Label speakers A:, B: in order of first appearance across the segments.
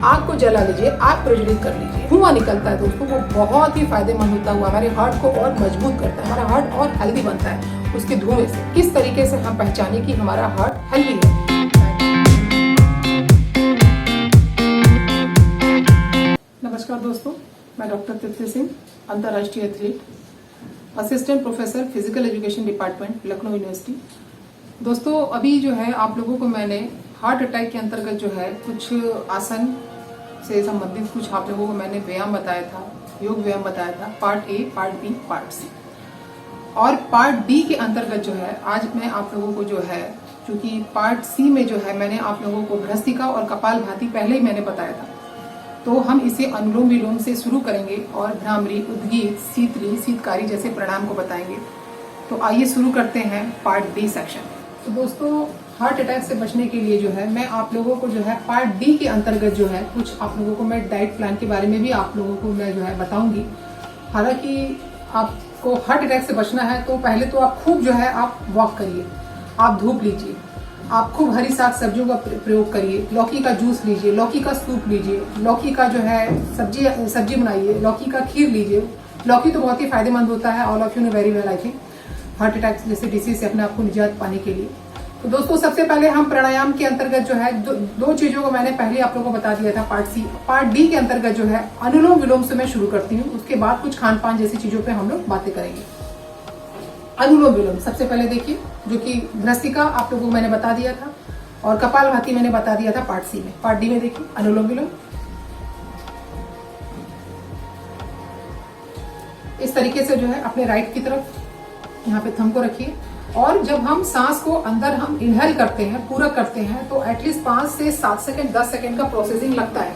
A: आग को जला लीजिए, आग प्रज्वलित कर लीजिए, धुआं निकलता है दोस्तों, वो बहुत ही फायदेमंद होता हुआ हमारे हार्ट को और मजबूत करता है, हमारा हार्ट और हेल्दी बनता है उसके धुएं से। किस तरीके से हम पहचाने कि हमारा हार्ट हेल्दी है। नमस्कार दोस्तों, मैं डॉक्टर तृप्ति सिंह, अंतर्राष्ट्रीय athlete, assistant professor physical education department, Lucknow university. दोस्तों अभी जो है आप लोगों को मैंने हार्ट अटैक के अंतर्गत जो है कुछ आसन से संबंधित कुछ आप लोगों को मैंने व्यायाम बताया था, योग व्यायाम बताया था, part A, part B, part C. और पार्ट डी के अंतर्गत जो है आज मैं आप लोगों को जो है, क्योंकि पार्ट सी में जो है मैंने आप लोगों को भ्रस्तिका और कपालभाति पहले ही मैंने बताया था, तो हम इसे अनुलोम विलोम से शुरू करेंगे और भ्रामरी, उद्गीत, शीतली, शीतकारी जैसे प्राणायाम को बताएंगे। तो आइए शुरू करते हैं पार्ट डी सेक्शन। तो दोस्तों हार्ट अटैक से बचने के लिए जो है मैं आप लोगों को जो है पार्ट डी के अंतर्गत जो है कुछ आप लोगों को मैं डाइट प्लान के बारे में भी आप लोगों को मैं जो है बताऊंगी। हालांकि आपको हार्ट अटैक से बचना है तो पहले तो आप खूब जो है आप वॉक करिए, आप धूप लीजिए, आप खूब हरी साग सब्जियों का प्रयोग करिए, लौकी का जूस लीजिए, लौकी का सूप लीजिए, लौकी का जो है सब्जी बनाइए, लौकी का खीर लीजिए। लौकी तो बहुत ही फायदेमंद होता है, all of you know very well I think, heart attack जैसे डिसीज से अपने आप को निजात पाने के लिए। तो दोस्तों सबसे पहले हम प्राणायाम के अंतर्गत जो है दो चीजों को मैंने पहले आप लोगों को बता दिया था पार्ट सी। पार्ट डी के अंतर्गत जो है अनुलोम विलोम से मैं शुरू करती हूँ, उसके बाद कुछ खान पान जैसी चीजों पे हम लोग बातें करेंगे। अनुलोम विलोम सबसे पहले देखिए, जो कि भ्रस्तिका आप लोगों को मैंने बता दिया था और कपालभाति मैंने बता दिया था पार्ट सी में। पार्ट डी में देखिए अनुलोम विलोम। इस तरीके से जो है अपने राइट की तरफ यहाँ पे थंब को रखिए और जब हम सांस को अंदर हम इनहेल करते हैं, पूरा करते हैं, तो एटलीस्ट 5 से 7 सेकंड 10 सेकंड का प्रोसेसिंग लगता है।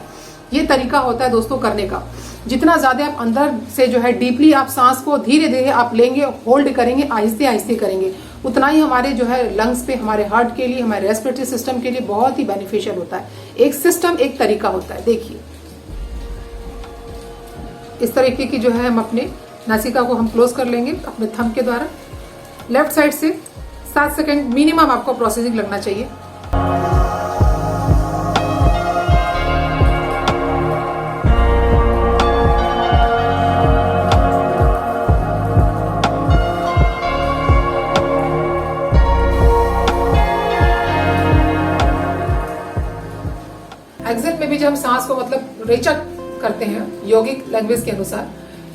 A: ये तरीका होता है दोस्तों करने का। जितना ज्यादा आप अंदर से जो है डीपली आप सांस को धीरे धीरे आप लेंगे, होल्ड करेंगे, आहिस्ते आहिस्ते करेंगे, उतना ही हमारे जो है लंग्स पे, हमारे हार्ट के लिए, हमारे रेस्पिरेटरी सिस्टम के लिए बहुत ही बेनिफिशियल होता है। एक सिस्टम, एक तरीका होता है। देखिए इस तरीके की जो है हम अपने नासिका को हम क्लोज कर लेंगे अपने थंब के द्वारा। लेफ्ट साइड से 7 सेकंड मिनिमम आपको प्रोसेसिंग लगना चाहिए। एग्जिट में भी जब हम सांस को मतलब रेचक करते हैं यौगिक लैंग्वेज के अनुसार,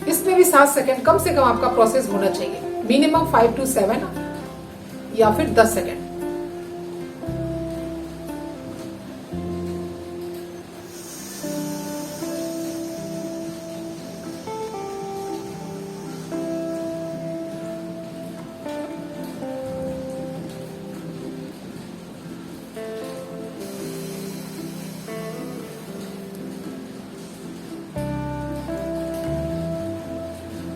A: इसमें भी 7 सेकंड कम से कम आपका प्रोसेस होना चाहिए, मिनिमम 5 to 7 या फिर 10 सेकंड।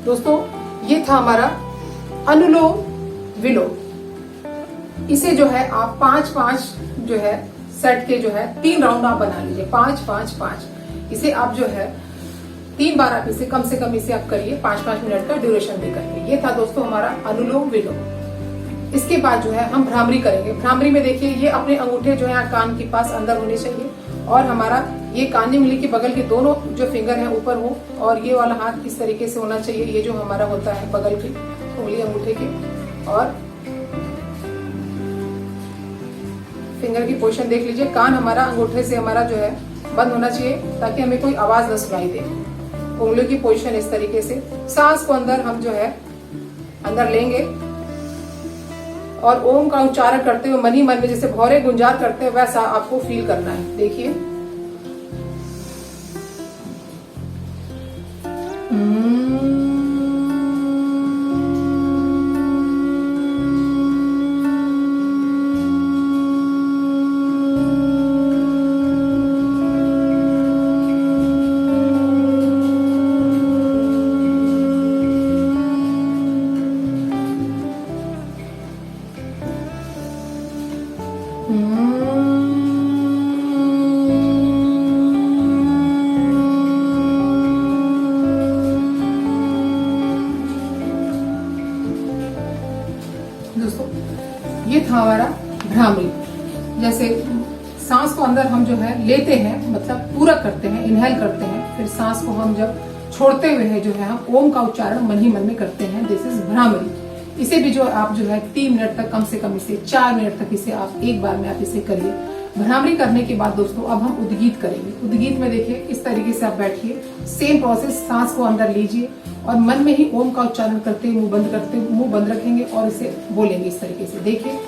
A: दोस्तों ये था हमारा अनुलोम विलोम। इसे जो है आप 5-5 जो है सेट के जो है 3 राउंड आप बना लीजिए, 5-5-5। इसे आप जो है 3 बार आप इसे कम से कम इसे आप करिए, 5-5 मिनट का ड्यूरेशन दे करके। ये था दोस्तों हमारा अनुलोम विलोम। इसके बाद जो है हम भ्रामरी करेंगे। भ्रामरी में देखिए ये अपने अंगूठे जो है कान के पास अंदर होने चाहिए और हमारा ये कान मिली के बगल के दोनों जो फिंगर हैं ऊपर हो और ये वाला हाथ इस तरीके से होना चाहिए। ये जो हमारा होता है बगल के उंगली अंगूठे के, और फिंगर की पोजीशन देख लीजिए। कान हमारा अंगूठे से हमारा जो है बंद होना चाहिए ताकि हमें कोई आवाज न सुनाई दे। उंगलियों की पोजीशन इस तरीके से। सांस को अंदर हम जो है अंदर लेंगे और ओम का उच्चारण करते हुए मन ही मन में जैसे भौरे गुंजार करते हैं वैसा आपको फील करना है। देखिए दोस्तों ये था हमारा भ्रामरी। जैसे सांस को अंदर हम जो है लेते हैं, मतलब पूरा करते हैं, इनहेल करते हैं, फिर सांस को हम जब छोड़ते हुए है जो है हम ओम का उच्चारण मन ही मन में करते हैं। This is bhramari. इसे भी जो आप जो है 3 मिनट तक, कम से कम इसे 4 मिनट तक इसे आप एक बार में आप इसे करिए। भ्रामरी करने के बाद दोस्तों अब हम उद्गीत करेंगे। उद्गीत में देखिए इस तरीके से आप बैठिए, सेम प्रोसेस, सांस को अंदर लीजिए और मन में ही ओम का उच्चारण करते हुए मुंह बंद रखेंगे और इसे बोलेंगे इस तरीके से। देखिए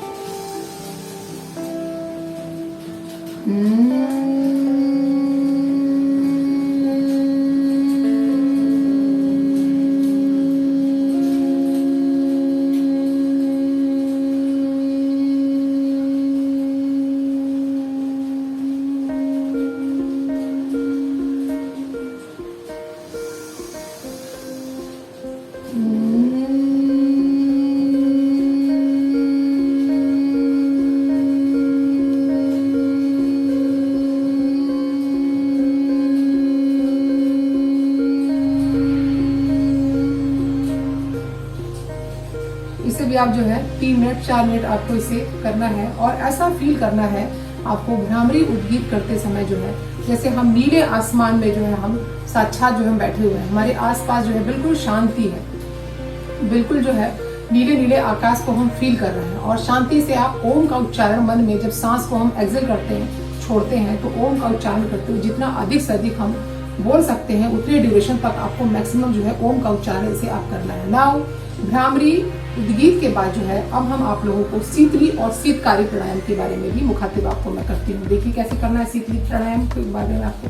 A: इसे भी आप जो है 3 मिनट 4 मिनट आपको इसे करना है और ऐसा फील करना है आपको भ्रामरी उद्गीत करते समय जो है जैसे हम नीले आसमान में जो है हम साक्षात जो हम बैठे हुए हैं, हमारे आसपास जो है बिल्कुल शांति है, बिल्कुल जो है नीले नीले आकाश को हम फील कर रहे हैं और शांति से आप ओम का उच्चारण मन में, जब सांस को हम एक्सेल करते हैं, छोड़ते हैं, तो ओम का उच्चारण करते हुए जितना अधिक से अधिक हम बोल सकते हैं उतने ड्यूरेशन तक आपको मैक्सिमम जो है ओम का उच्चारण इसे आप करना है। नाउ भ्रामरी उद्गीत के बाद जो है अब हम आप लोगों को शीतली और शीतकारी प्राणायाम के बारे में भी मुखातिब आपको मैं करती हूँ। देखिए कैसे करना है शीतली प्राणायाम के बारे में। आपको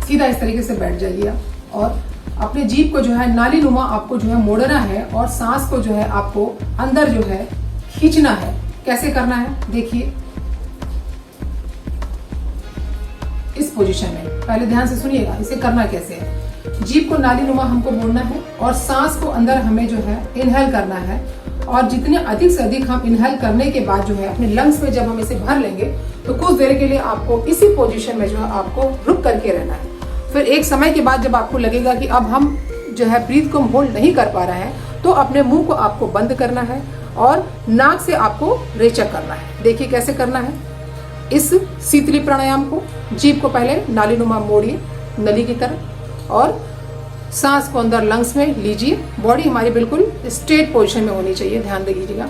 A: सीधा इस तरीके से बैठ जाइए और अपने जीभ को जो है नाली नुमा आपको जो है मोड़ना है और सांस को जो है आपको अंदर जो है खींचना है। कैसे करना है देखिए, इस पोजीशन में पहले ध्यान से सुनिएगा इसे करना कैसे है। जीभ को नाली नुमा हमको मोड़ना है और सांस को अंदर हमें जो है इनहेल करना है और जितने अधिक से अधिक हम इनहेल करने के बाद जो है अपने लंग्स में जब हम इसे भर लेंगे तो कुछ देर के लिए आपको इसी पोजीशन में जो है आपको रुक करके रहना है। फिर एक समय के बाद जब आपको लगेगा कि अब हम जो है ब्रीथ को होल्ड नहीं कर पा रहे हैं तो अपने मुंह को आपको बंद करना है और नाक से आपको रेचक करना है। देखिए कैसे करना है। इस शीतली प्राणायाम को जीभ को पहले नाली नुमा मोड़िए नली की तरफ और सांस को अंदर लंग्स में लीजिए। बॉडी हमारी बिल्कुल स्ट्रेट पोजीशन में होनी चाहिए, ध्यान दीजिएगा।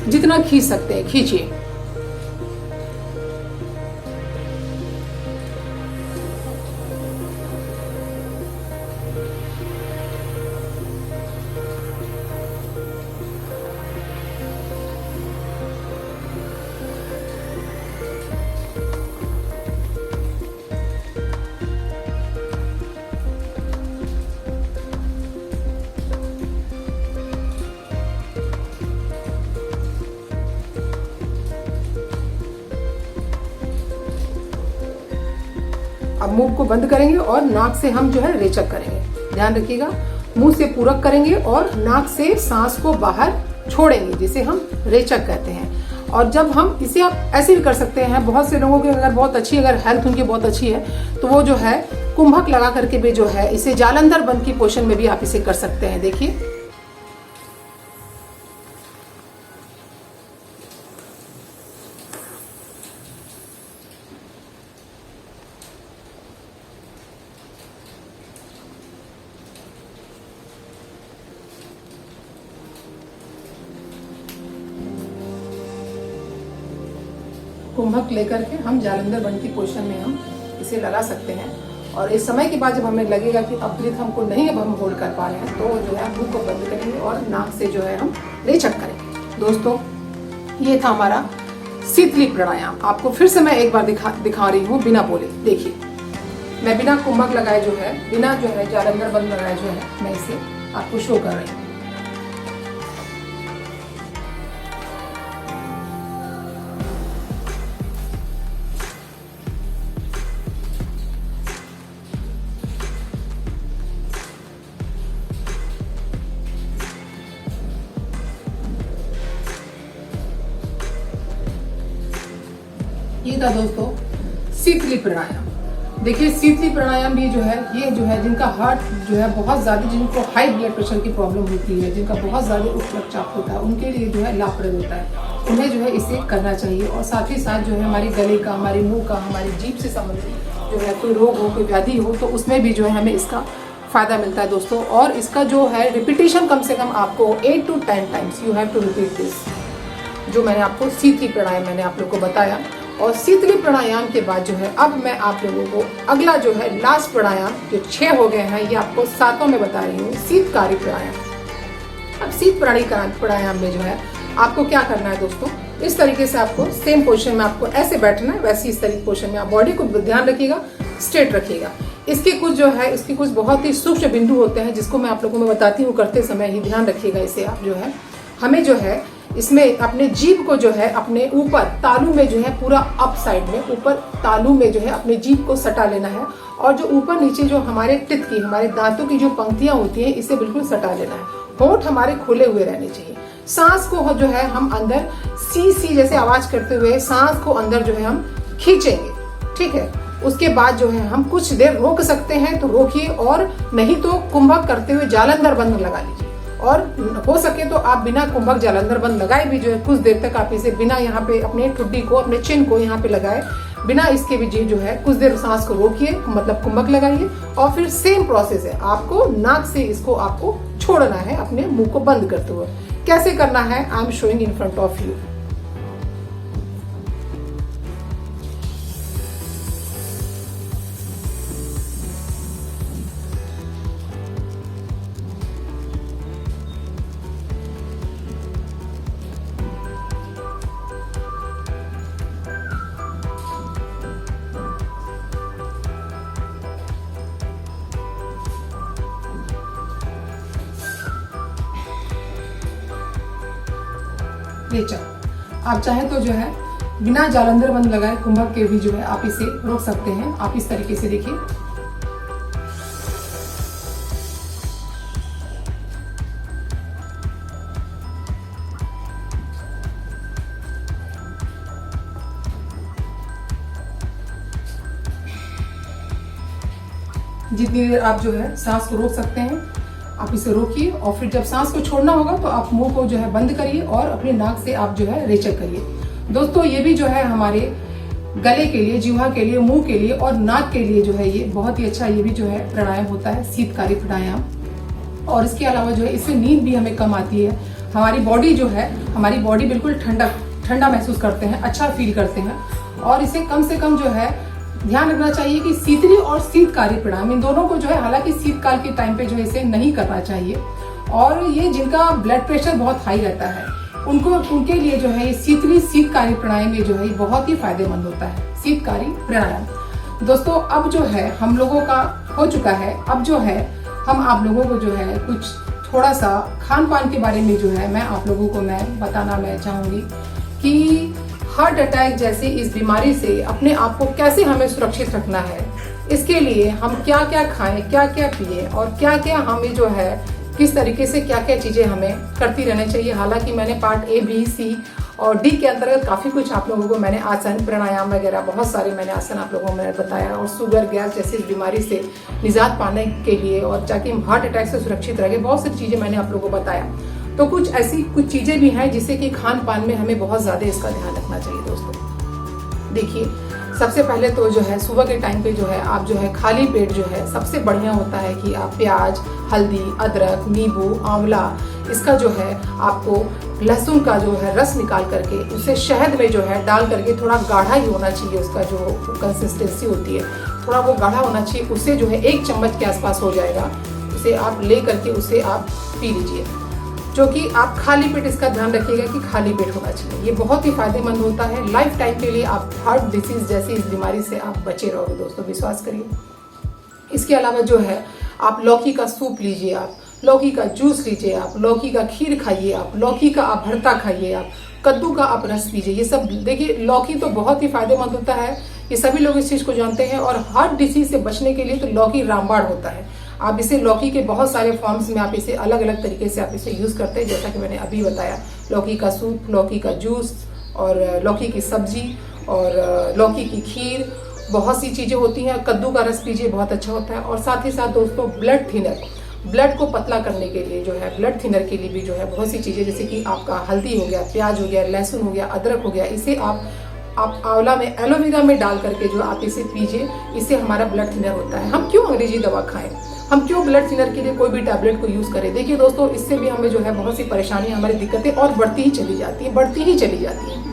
A: जितना खींच सकते हैं खींचिए। अब मुंह को बंद करेंगे और नाक से हम जो है रेचक करेंगे। ध्यान रखिएगा, मुंह से पूरक करेंगे और नाक से सांस को बाहर छोड़ेंगे, जिसे हम रेचक कहते हैं। और जब हम इसे आप ऐसे भी कर सकते हैं, बहुत से लोगों की अगर बहुत अच्छी, अगर हेल्थ उनकी बहुत अच्छी है तो वो जो है कुंभक लगा करके भी जो है इसे जालंधर बंद की पोजीशन में भी आप इसे कर सकते हैं। देखिए कुंभक लेकर के हम जालंधर बंद की पोजीशन में हम इसे लगा सकते हैं। और इस समय के बाद जब हमें लगेगा कि अब ब्रीथ हमको नहीं, अब हम होल्ड कर पा रहे हैं, तो जो है मुंह को बंद करेंगे और नाक से जो है हम रेचक करेंगे। दोस्तों ये था हमारा शीतली प्राणायाम। आपको फिर से मैं एक बार दिखा रही हूँ बिना बोले। देखिए मैं बिना कुंभक लगाए जो है, बिना जो है जालंधर बंद लगाए जो है मैं इसे आपको शो कर रही हूँ। ये था दोस्तों शीतली प्राणायाम। देखिए शीतली प्राणायाम भी जो है ये जो है जिनका हार्ट जो है बहुत ज़्यादा, जिनको हाई ब्लड प्रेशर की प्रॉब्लम होती है, जिनका बहुत ज़्यादा उच्च रक्तचाप होता है, उनके लिए जो है लाभप्रद होता है। उन्हें जो है इसे करना चाहिए। और साथ ही साथ जो है हमारे गले का, हमारे मुंह का, हमारी जीभ से संबंधित जो है कोई रोग हो, कोई व्याधि हो, तो उसमें भी जो है हमें इसका फ़ायदा मिलता है दोस्तों। और इसका जो है रिपीटेशन कम से कम आपको 8 to 10 times you have to repeat this. जो मैंने आपको शीतली प्राणायाम मैंने आप लोग को बताया। और शीतली प्राणायाम के बाद जो है अब मैं आप लोगों को अगला जो है लास्ट प्राणायाम, जो 6 हो गए हैं, ये आपको 7वां में बता रही हूँ, शीतकारी प्राणायाम। अब शीत प्राणायाम में जो है आपको क्या करना है दोस्तों, इस तरीके से आपको सेम पोजीशन में आपको ऐसे बैठना है, वैसे इस तरीके पोजीशन में आप बॉडी को ध्यान रखिएगा, स्ट्रेट रखिएगा। इसके कुछ बहुत ही सूक्ष्म बिंदु होते हैं जिसको मैं आप लोगों में बताती हूँ, करते समय ही ध्यान रखिएगा। इसे आप जो है हमें जो है इसमें अपने जीभ को जो है अपने ऊपर तालू में जो है पूरा अप साइड में ऊपर तालू में जो है अपने जीभ को सटा लेना है। और जो ऊपर नीचे जो हमारे टिथ की, हमारे दांतों की जो पंक्तियां होती हैं, इसे बिल्कुल सटा लेना है। होंठ हमारे खुले हुए रहने चाहिए। सांस को जो है हम अंदर सी सी जैसे आवाज करते हुए सांस को अंदर जो है हम खींचेंगे, ठीक है। उसके बाद जो है हम कुछ देर रोक सकते हैं तो रोकिए, और नहीं तो कुंभक करते हुए जालंधर बंद लगा लीजिए। और हो सके तो आप बिना कुंभक जालंधर बंद लगाए भी जो है कुछ देर तक आप इसे बिना यहाँ पे अपने ठुड्डी को, अपने चिन को यहाँ पे लगाए, बिना इसके भी जो है कुछ देर सांस को रोकिए, मतलब कुंभक लगाइए। और फिर सेम प्रोसेस है, आपको नाक से इसको आपको छोड़ना है अपने मुंह को बंद करते हुए। कैसे करना है I am showing in front of you. आप चाहे तो जो है बिना जालंधर बंद लगाए कुंभक के भी जो है आप इसे रोक सकते हैं। आप इस तरीके से देखिए, जितनी देर आप जो है सांस को रोक सकते हैं आप इसे रोकिए। और फिर जब सांस को छोड़ना होगा तो आप मुंह को जो है बंद करिए और अपने नाक से आप जो है रेचक करिए। दोस्तों ये भी जो है हमारे गले के लिए, जिह्वा के लिए, मुंह के लिए और नाक के लिए जो है ये बहुत ही अच्छा ये भी जो है प्राणायाम होता है, शीतकारी प्राणायाम। और इसके अलावा जो है इससे नींद भी हमें कम आती है। हमारी बॉडी जो है, हमारी बॉडी बिल्कुल ठंडा महसूस करते हैं, अच्छा फील करते हैं। और इसे कम से कम जो है ध्यान रखना चाहिए कि शीतली और शीतकारी प्राणायाम इन दोनों को जो है, हालांकि शीतकाल के टाइम पे जो है इसे नहीं करना चाहिए। और ये जिनका ब्लड प्रेशर बहुत हाई रहता है उनके लिए जो है ये शीतकारी प्राणायाम ये जो है बहुत ही फायदेमंद होता है, शीतकारी प्राणायाम। दोस्तों अब जो है हम लोगों का हो चुका है। अब जो है हम आप लोगों को जो है कुछ थोड़ा सा खान पान के बारे में जो है मैं आप लोगों को बताना चाहूंगी कि हार्ट अटैक जैसी इस बीमारी से अपने आप को कैसे हमें सुरक्षित रखना है। इसके लिए हम क्या क्या खाएं, क्या क्या पिए और क्या क्या हमें जो है किस तरीके से क्या क्या चीज़ें हमें करती रहनी चाहिए। हालांकि मैंने पार्ट A, B, C और D के अंतर्गत काफ़ी कुछ आप लोगों को मैंने आसन, प्राणायाम वगैरह बहुत सारे मैंने आसन आप लोगों को मैंने बताया। और शुगर, गैस जैसी इस बीमारी से निजात पाने के लिए और ताकि हम हार्ट अटैक से सुरक्षित रहे, बहुत सारी चीज़ें मैंने आप लोगों को बताया। तो कुछ ऐसी कुछ चीज़ें भी हैं जिससे कि खान पान में हमें बहुत ज़्यादा इसका ध्यान रखना चाहिए। दोस्तों देखिए, सबसे पहले तो जो है सुबह के टाइम पे जो है आप जो है खाली पेट जो है सबसे बढ़िया होता है कि आप प्याज, हल्दी, अदरक, नींबू, आंवला, इसका जो है आपको लहसुन का जो है रस निकाल करके उसे शहद में जो है डाल करके, थोड़ा गाढ़ा ही होना चाहिए, उसका जो कंसिस्टेंसी होती है थोड़ा वो गाढ़ा होना चाहिए, उसे जो है 1 चम्मच के आसपास हो जाएगा, उसे आप ले करके उसे आप पी लीजिए। जो कि आप खाली पेट, इसका ध्यान रखिएगा कि खाली पेट होना चाहिए। ये बहुत ही फायदेमंद होता है, लाइफ टाइम के लिए आप हार्ट डिसीज जैसी इस बीमारी से आप बचे रहोगे दोस्तों, विश्वास करिए। इसके अलावा जो है आप लौकी का सूप लीजिए, आप लौकी का जूस लीजिए, आप लौकी का खीर खाइए, आप लौकी का आप भरता खाइए, आप कद्दू का आप रस पीजिए। ये सब देखिए, लौकी तो बहुत ही फायदेमंद होता है, ये सभी लोग इस चीज़ को जानते हैं। और हार्ट डिसीज से बचने के लिए तो लौकी रामबाण होता है। आप इसे लौकी के बहुत सारे फॉर्म्स में आप इसे अलग अलग तरीके से आप इसे यूज़ करते हैं, जैसा कि मैंने अभी बताया, लौकी का सूप, लौकी का जूस और लौकी की सब्जी और लौकी की खीर बहुत सी चीजें होती हैं। कद्दू का रस पीजिए, बहुत अच्छा होता है। और साथ ही साथ दोस्तों ब्लड थिनर, ब्लड को पतला करने के लिए जो है, ब्लड थिनर के लिए भी जो है बहुत सी चीजें, जैसे कि आपका हल्दी हो गया, प्याज हो गया, लहसुन हो गया, अदरक हो गया, इसे आप आंवला में, एलोवेरा में डाल करके जो आप इसे पीजिए, इससे हमारा ब्लड थिनर होता है। हम क्यों अंग्रेजी दवा खाएं, हम क्यों ब्लड थिनर के लिए कोई भी टैबलेट को यूज करें। देखिए दोस्तों, इससे भी हमें जो है बहुत सी परेशानी, हमारी दिक्कतें और बढ़ती ही चली जाती हैं, बढ़ती ही चली जाती हैं।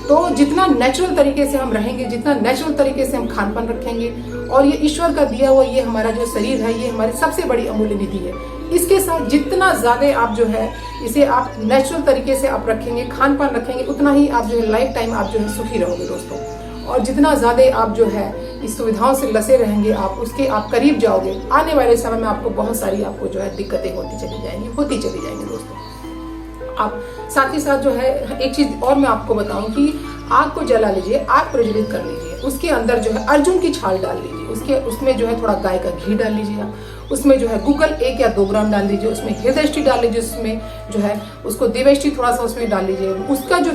A: तो जितना नेचुरल तरीके से हम रहेंगे, जितना नेचुरल तरीके से हम खान पान रखेंगे, और ये ईश्वर का दिया हुआ ये हमारा जो शरीर है, ये हमारी सबसे बड़ी अमूल्य निधि है। इसके साथ जितना ज्यादा आप जो है इसे आप नेचुरल तरीके से आप रखेंगे, खान पान रखेंगे, उतना ही आप जो है लाइफ टाइम आप जो है सुखी रहोगे दोस्तों। और जितना ज्यादा आप जो है इस सुविधाओं से लसे रहेंगे, आप उसके आप करीब जाओगे, आने वाले समय में आपको बहुत सारी आपको जो है दिक्कतें होती चली जाएंगी दोस्तों। आप साथ ही साथ जो है एक चीज और मैं आपको बताऊं कि आग को जला लीजिए, आग प्रज्वलित कर लीजिए, उसके अंदर जो है अर्जुन की छाल डाल लीजिए, उसमें जो है थोड़ा गाय का घी डाल लीजिए, आप उसमें जो है गूगल 1 या 2 ग्राम डाल लीजिए, उसमें हृदयष्टि डाल लीजिए, उसमें जो है उसको देवष्टि थोड़ा सा उसमें डाल लीजिए। उसका जो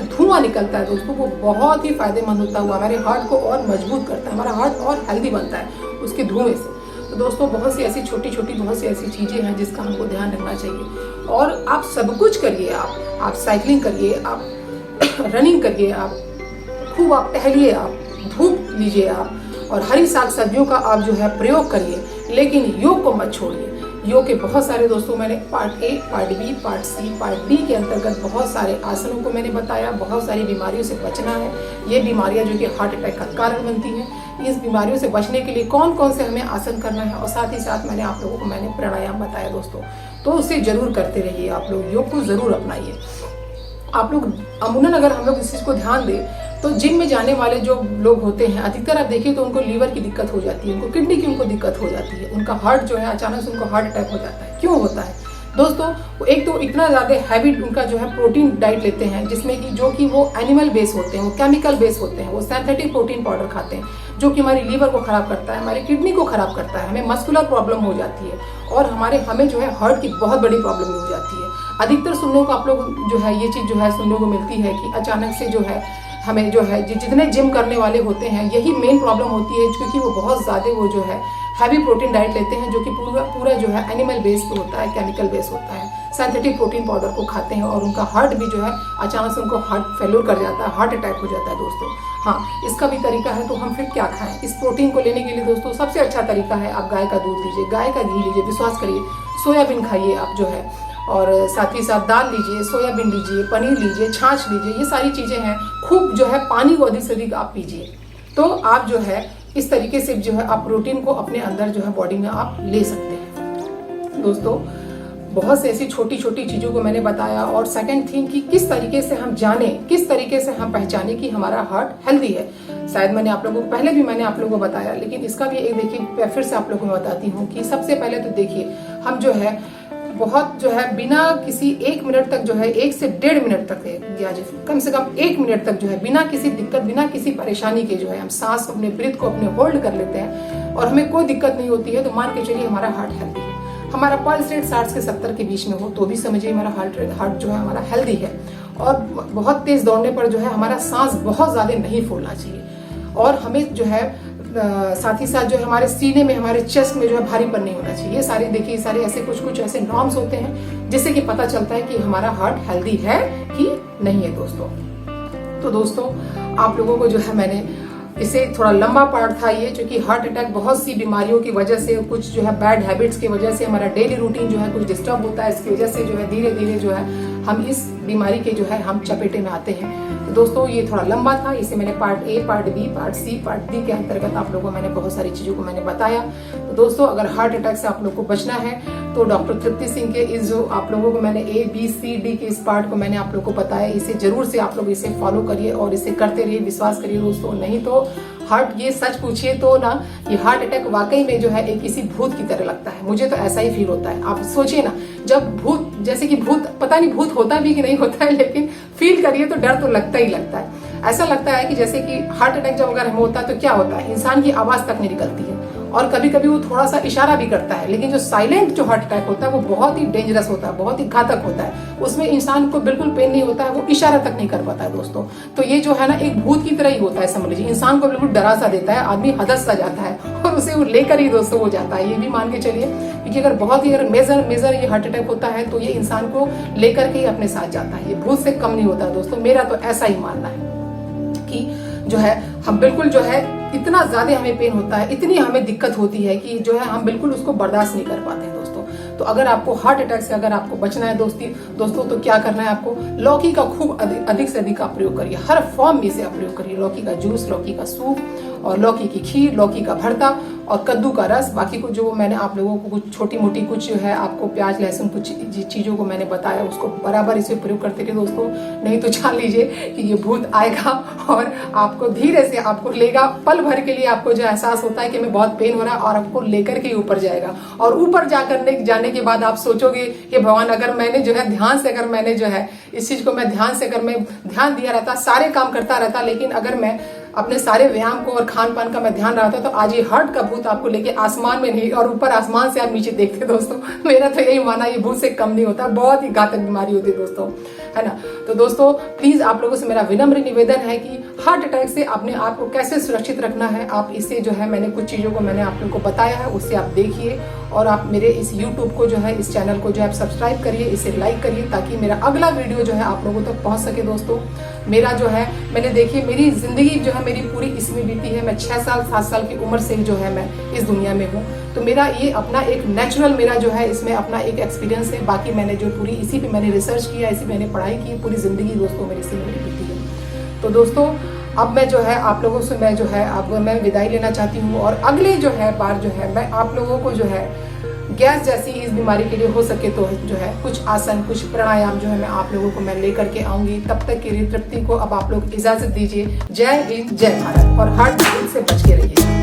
A: धुआं निकलता है दोस्तों, वो बहुत ही फायदेमंद होता है, हमारे हार्ट को और मजबूत करता है, हमारा हार्ट और हेल्दी बनता है उसके धुएं से। तो दोस्तों बहुत सी ऐसी छोटी छोटी बहुत सी ऐसी चीजें हैं जिसका हमको ध्यान रखना चाहिए। और आप सब कुछ करिए, आप साइकिलिंग करिए, आप रनिंग करिए, आप खूब आप टहलिए, आप धूप लीजिए, आप और हरी साग सब्जियों का आप जो है प्रयोग करिए, लेकिन योग को मत छोड़िए। योग के बहुत सारे दोस्तों मैंने part A, part B, part C, part D के अंतर्गत बहुत सारे आसनों को मैंने बताया। बहुत सारी बीमारियों से बचना है, ये बीमारियां जो कि हार्ट अटैक का कारण बनती हैं, इस बीमारियों से बचने के लिए कौन कौन से हमें आसन करना है, और साथ ही साथ मैंने आप लोगों को मैंने प्राणायाम बताया दोस्तों। तो उसे जरूर करते रहिए, आप लोग योग को जरूर अपनाइए। आप लोग अमूमन अगर हम लोग इस चीज को ध्यान दें तो जिम में जाने वाले जो लोग होते हैं, अधिकतर आप देखिए तो उनको लीवर की दिक्कत हो जाती है, उनको किडनी की उनको दिक्कत हो जाती है, उनका हार्ट जो है अचानक से उनको हार्ट अटैक हो जाता है। क्यों होता है दोस्तों? एक तो इतना ज्यादा हैवी उनका जो है प्रोटीन डाइट लेते हैं, जिसमें कि जो कि वो एनिमल बेस होते हैं, वो केमिकल बेस होते हैं, वो सिंथेटिक प्रोटीन पाउडर खाते हैं, जो कि हमारी लीवर को खराब करता है, हमारी किडनी को खराब करता है, हमें मस्कुलर प्रॉब्लम हो जाती है, और हमें जो है हार्ट की बहुत बड़ी प्रॉब्लम हो जाती है। अधिकतर सुनने को आप लोग जो है ये चीज जो है सुनने को मिलती है कि अचानक से जो है हमें जो है जितने जिम करने वाले होते हैं, यही मेन प्रॉब्लम होती है, क्योंकि वो बहुत ज्यादा वो जो है हैवी प्रोटीन डाइट लेते हैं, जो कि पूरा जो है एनिमल बेस्ड होता है, केमिकल बेस्ड होता है, सिंथेटिक प्रोटीन पाउडर को खाते हैं, और उनका हार्ट भी जो है अचानक से उनको हार्ट फेल्योर कर जाता है, हार्ट अटैक हो जाता है दोस्तों। हाँ, इसका भी तरीका है। तो हम फिर क्या खाएं इस प्रोटीन को लेने के लिए दोस्तों? सबसे अच्छा तरीका है आप गाय का दूध लीजिए, गाय का घी लीजिए, विश्वास करिए, सोयाबीन खाइए आप जो है, और साथ ही साथ दाल लीजिए, सोयाबीन लीजिए, पनीर लीजिए, छाछ लीजिए, ये सारी चीजें हैं। खूब जो है पानी को अधिक से अधिक आप पीजिए, तो आप जो है इस तरीके से जो है आप प्रोटीन को अपने अंदर जो है बॉडी में आप ले सकते हैं दोस्तों। बहुत से ऐसी छोटी छोटी चीजों को मैंने बताया। और सेकंड थिंग कि किस तरीके से हम जाने, किस तरीके से हम पहचाने कि हमारा हार्ट हेल्दी है। शायद मैंने आप लोगों को पहले भी को बताया, लेकिन इसका भी एक देखिए फिर से आप लोगों को बताती हूँ कि सबसे पहले तो देखिए हम जो है बहुत जो है बिना किसी 1 मिनट तक जो है 1 से 1.5 मिनट तक या कम से कम 1 मिनट तक जो है बिना किसी दिक्कत, बिना किसी परेशानी के जो है हम सांस अपने ब्रीथ को अपने होल्ड कर लेते हैं, और हमें कोई दिक्कत नहीं होती है, तो मान के चलिए हमारा हार्ट हेल्दी है। हमारा पल्स रेट 60 से 70 के बीच में हो तो भी समझिए हमारा हार्ट जो है हमारा हेल्दी है। और बहुत तेज दौड़ने पर जो है हमारा सांस बहुत ज्यादा नहीं फूलना चाहिए, और हमें जो है साथ ही साथ जो हमारे सीने में, हमारे चेस्ट में जो है भारीपन नहीं होना चाहिए। ये सारे देखिए, सारे ऐसे कुछ ऐसे नॉर्म्स होते हैं जिससे कि पता चलता है कि हमारा हार्ट हेल्दी है कि नहीं है दोस्तों। तो दोस्तों आप लोगों को जो है मैंने इसे थोड़ा लंबा पार्ट था ये, क्योंकि हार्ट अटैक बहुत सी बीमारियों की वजह से, कुछ जो है बैड हैबिट्स की वजह से हमारा डेली रूटीन जो है कुछ डिस्टर्ब होता है, इसकी वजह से जो है धीरे धीरे जो है हम इस बीमारी के जो है हम चपेटे में आते हैं। तो दोस्तों ये थोड़ा लंबा था, इसे मैंने part A, part B, part C, part D के अंतर्गत आप लोगों को मैंने बहुत सारी चीजों को मैंने बताया। तो दोस्तों अगर हार्ट अटैक से आप लोग को बचना है तो डॉक्टर तृप्ति सिंह के इस जो आप लोगों को मैंने ए, बी, सी, डी के इस पार्ट को मैंने आप लोग को बताया, इसे जरूर से आप लोग इसे फॉलो करिए और इसे करते रहिए, विश्वास करिए दोस्तों। नहीं तो हार्ट, ये सच पूछिए तो ना, ये हार्ट अटैक वाकई में जो है एक किसी भूत की तरह लगता है। मुझे तो ऐसा ही फील होता है। आप सोचिए ना, जब भूत, जैसे कि भूत, पता नहीं भूत होता भी कि नहीं होता है, लेकिन फील करिए तो डर तो लगता ही लगता है। ऐसा लगता है कि जैसे कि हार्ट अटैक जब अगर होता है तो क्या होता है, इंसान की आवाज तक नहीं निकलती है, और कभी कभी वो थोड़ा सा इशारा भी करता है। लेकिन जो साइलेंट जो हार्ट अटैक होता है वो बहुत ही डेंजरस होता है, बहुत ही घातक होता है। उसमें इंसान को बिल्कुल पेन नहीं होता है, वो इशारा तक नहीं कर पाता है दोस्तों। तो ये जो है ना एक भूत की तरह ही होता है, समझ लीजिए। इंसान को बिल्कुल डरा सा देता है, आदमी हदस सा जाता है और उसे वो लेकर ही दोस्तों हो जाता है, ये भी मान के चलिए। क्योंकि अगर बहुत ही अगर मेजर ये हार्ट अटैक होता है तो ये इंसान को लेकर के ही अपने साथ जाता है, ये भूत से कम नहीं होता है दोस्तों। मेरा तो ऐसा ही मानना है कि जो है हम बिल्कुल जो है इतना ज्यादा हमें पेन होता है, इतनी हमें दिक्कत होती है कि जो है हम बिल्कुल उसको बर्दाश्त नहीं कर पाते हैं दोस्तों। तो अगर आपको हार्ट अटैक से अगर आपको बचना है दोस्तों तो क्या करना है आपको, लौकी का खूब अधिक से अधिक आप प्रयोग करिए, हर फॉर्म में से आप प्रयोग करिए। लौकी का जूस, लौकी का सूप और लौकी की खीर, लौकी का भरता और कद्दू का रस। बाकी को जो मैंने आप लोगों को कुछ छोटी मोटी कुछ जो है आपको प्याज लहसुन कुछ चीजों को मैंने बताया उसको बराबर इसे प्रयोग करते रहिए दोस्तों। नहीं तो जान लीजिए कि ये भूत आएगा और आपको धीरे से आपको लेगा, पल भर के लिए आपको जो एहसास होता है कि मैं बहुत पेन हो रहा है और आपको लेकर के ऊपर जाएगा। और ऊपर जाने के बाद आप सोचोगे कि भगवान अगर मैंने जो है ध्यान से अगर मैंने जो है इस चीज को मैं ध्यान से अगर मैं ध्यान दिया रहता, सारे काम करता रहता, लेकिन अगर मैं अपने सारे व्यायाम को और खान पान का मैं ध्यान रखता तो आज ये हार्ट का भूत आपको लेके आसमान में नहीं और ऊपर आसमान से आप नीचे देखते दोस्तों। मेरा तो यही माना, ये भूत से कम नहीं होता, बहुत ही घातक बीमारी होती है दोस्तों, है ना। तो दोस्तों प्लीज आप लोगों से मेरा विनम्र निवेदन है कि हार्ट अटैक से अपने आप को कैसे सुरक्षित रखना है, आप इससे जो है मैंने कुछ चीजों को मैंने आप लोगों को बताया है, उससे आप देखिए और आप मेरे इस YouTube को जो है इस चैनल को जो है आप सब्सक्राइब करिए, इसे लाइक करिए ताकि मेरा अगला वीडियो जो है आप लोगों तक पहुंच सके दोस्तों। मेरा जो है मैंने देखिए मेरी जिंदगी जो है मेरी पूरी इसमें बीती है, मैं 6 साल 7 साल की उम्र से जो है मैं इस दुनिया में हूँ। तो मेरा ये अपना एक नेचुरल मेरा जो है इसमें अपना एक एक्सपीरियंस है। बाकी मैंने जो पूरी इसी पे मैंने रिसर्च किया, इसी मैंने पढ़ाई की, पूरी जिंदगी दोस्तों मेरी इसी में बीती है। तो दोस्तों अब मैं जो है आप लोगों से मैं जो है अब मैं विदाई लेना चाहती हूँ और अगले जो है बार जो है मैं आप लोगों को जो है गैस जैसी इस बीमारी के लिए हो सके तो जो है कुछ आसन कुछ प्राणायाम जो है मैं आप लोगों को मैं लेकर के आऊंगी। तब तक के लिए तृप्ति को अब आप लोग इजाजत दीजिए। जय हिंद, जय भारत और हार्ट से बच के रहिए।